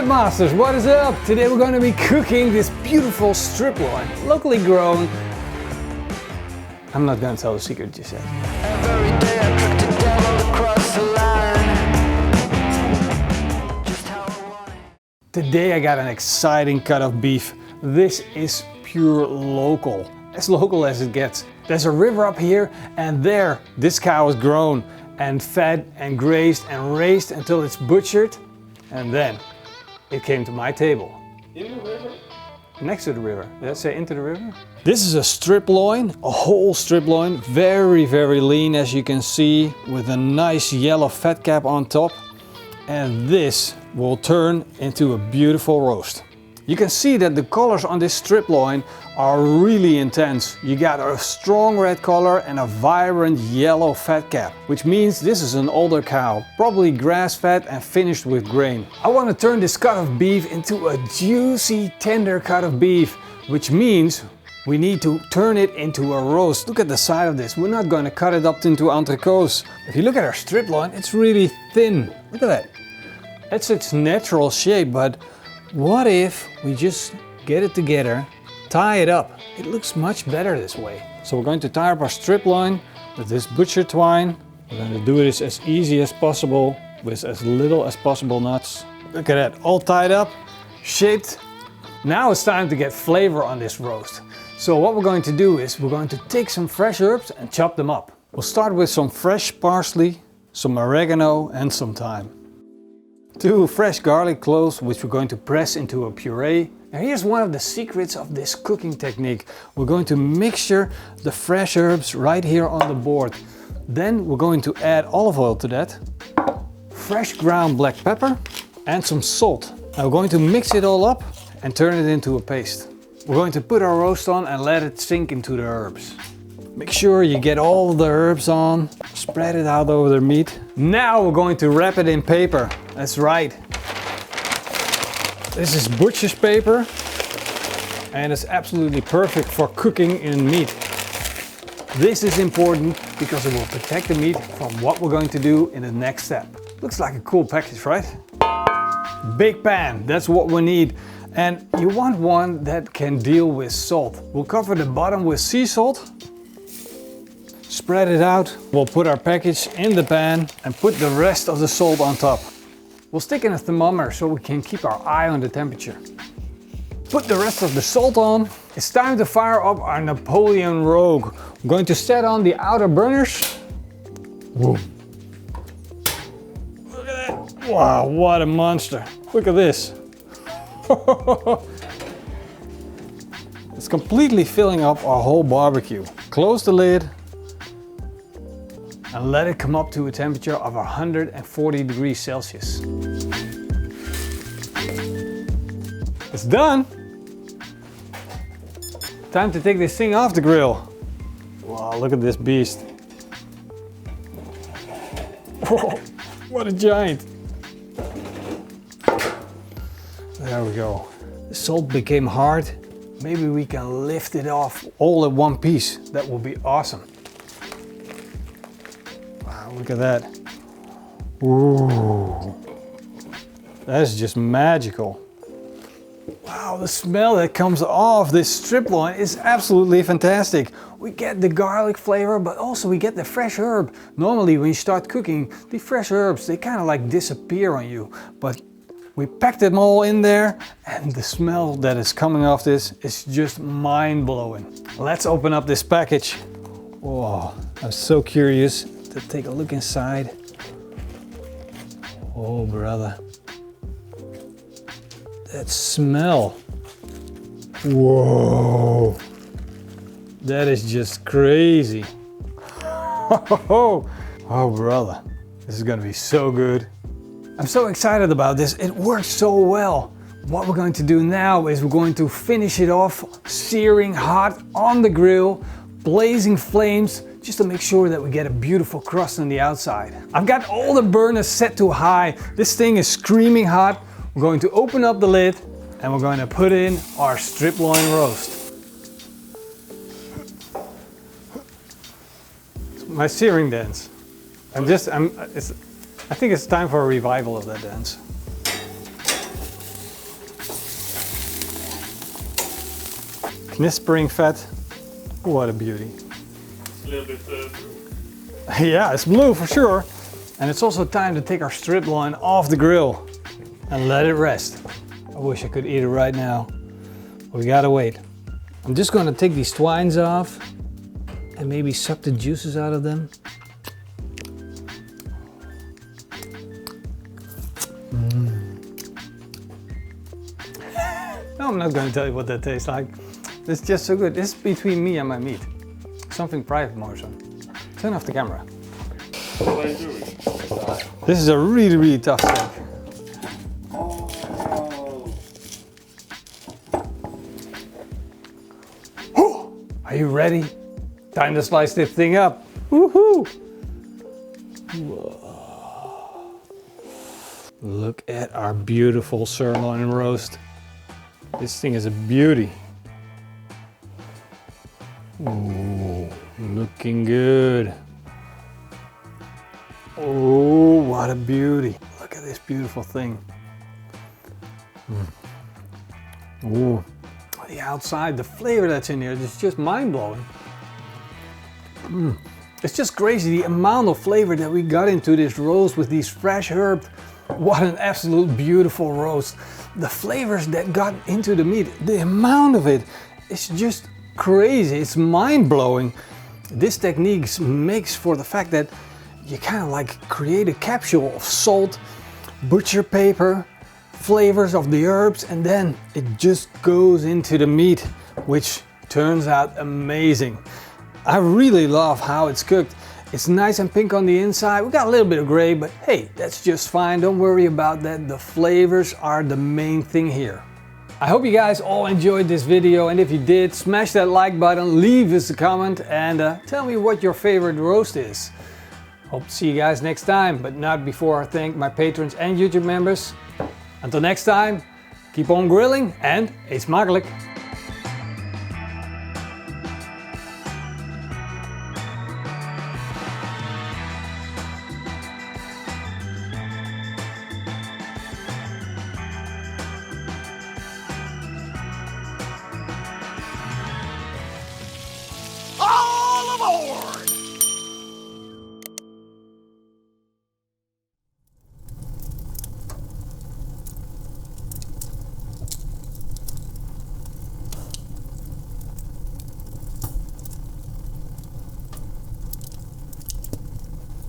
Pit Masters, what is up? Today we're going to be cooking this beautiful strip loin, locally grown. I'm not going to tell the secret just yet. Every day I cook the devil across the line. Just how I want it. Today I got an exciting cut of beef. This is pure local as it gets. There's a river up here, and there this cow is grown and fed and grazed and raised until it's butchered, and then it came to my table. In the river? Next to the river. Did I say into the river? This is a strip loin, a whole strip loin, very, very lean as you can see, with a nice yellow fat cap on top. And this will turn into a beautiful roast. You can see that the colors on this strip loin are really intense. You got a strong red color and a vibrant yellow fat cap, which means this is an older cow, probably grass-fed and finished with grain. I want to turn this cut of beef into a juicy, tender cut of beef, which means we need to turn it into a roast. Look at the side of this. We're not going to cut it up into entrecôtes. If you look at our strip loin, it's really thin. Look at that. That's its natural shape, but what if we just get it together, tie it up? It looks much better this way. So we're going to tie up our strip loin with this butcher twine. We're going to do this as easy as possible with as little as possible knots. Look at that, all tied up, shaped. Now it's time to get flavor on this roast. So what we're going to do is we're going to take some fresh herbs and chop them up. We'll start with some fresh parsley, some oregano and some thyme. 2 fresh garlic cloves, which we're going to press into a puree. Now here's one of the secrets of this cooking technique. We're going to mixture the fresh herbs right here on the board. Then we're going to add olive oil to that, fresh ground black pepper and some salt. Now we're going to mix it all up and turn it into a paste. We're going to put our roast on and let it sink into the herbs. Make sure you get all the herbs on, spread it out over the meat. Now we're going to wrap it in paper. That's right. This is butcher's paper and it's absolutely perfect for cooking in meat. This is important because it will protect the meat from what we're going to do in the next step. Looks like a cool package, right? Big pan, that's what we need. And you want one that can deal with salt. We'll cover the bottom with sea salt. Spread it out. We'll put our package in the pan and put the rest of the salt on top. We'll stick in a thermometer so we can keep our eye on the temperature. Put the rest of the salt on. It's time to fire up our Napoleon Rogue. I'm going to set on the outer burners. Whoa. Look at that. Wow, what a monster. Look at this. It's completely filling up our whole barbecue. Close the lid and let it come up to a temperature of 140 degrees Celsius. It's done. Time to take this thing off the grill. Wow, look at this beast. Whoa, what a giant. There we go. The salt became hard. Maybe we can lift it off all in one piece. That would be awesome. Wow, look at that. Ooh. That's just magical. Wow, the smell that comes off this strip loin is absolutely fantastic. We get the garlic flavor, but also we get the fresh herb. Normally when you start cooking, the fresh herbs, they kind of like disappear on you. But we packed them all in there and the smell that is coming off this is just mind-blowing. Let's open up this package. Oh, I'm so curious to take a look inside. Oh, brother. That smell. Whoa. That is just crazy. Oh, brother. This is gonna be so good. I'm so excited about this. It works so well. What we're going to do now is we're going to finish it off searing hot on the grill, blazing flames, just to make sure that we get a beautiful crust on the outside. I've got all the burners set to high. This thing is screaming hot. We're going to open up the lid and we're going to put in our strip loin roast. It's my searing dance. I think it's time for a revival of that dance. Knispering fat. What a beauty. A little bit blue. Yeah, it's blue for sure. And it's also time to take our strip loin off the grill and let it rest. I wish I could eat it right now. We gotta wait. I'm just gonna take these twines off and maybe suck the juices out of them. No, I'm not gonna tell you what that tastes like. It's just so good. It's between me and my meat. Something private, Marson. Turn off the camera. What are you doing? This is a really, really tough steak. Oh. Are you ready? Time to slice this thing up. Woohoo! Whoa. Look at our beautiful sirloin roast. This thing is a beauty. Ooh, looking good. Oh, what a beauty. Look at this beautiful thing. Ooh, the outside, the flavor that's in here is just mind-blowing. It's just crazy the amount of flavor that we got into this roast with these fresh herbs. What an absolute beautiful roast. The flavors that got into the meat, the amount of it is just crazy. It's mind-blowing. This technique makes for the fact that you kind of like create a capsule of salt, butcher paper, flavors of the herbs, and then it just goes into the meat, which turns out amazing. I really love how it's cooked. It's nice and pink on the inside. We got a little bit of gray, but hey, that's just fine. Don't worry about that. The flavors are the main thing here. I hope you guys all enjoyed this video, and if you did, smash that like button, leave us a comment, and tell me what your favorite roast is. Hope to see you guys next time, but not before I thank my patrons and YouTube members. Until next time, keep on grilling and eet smakelijk!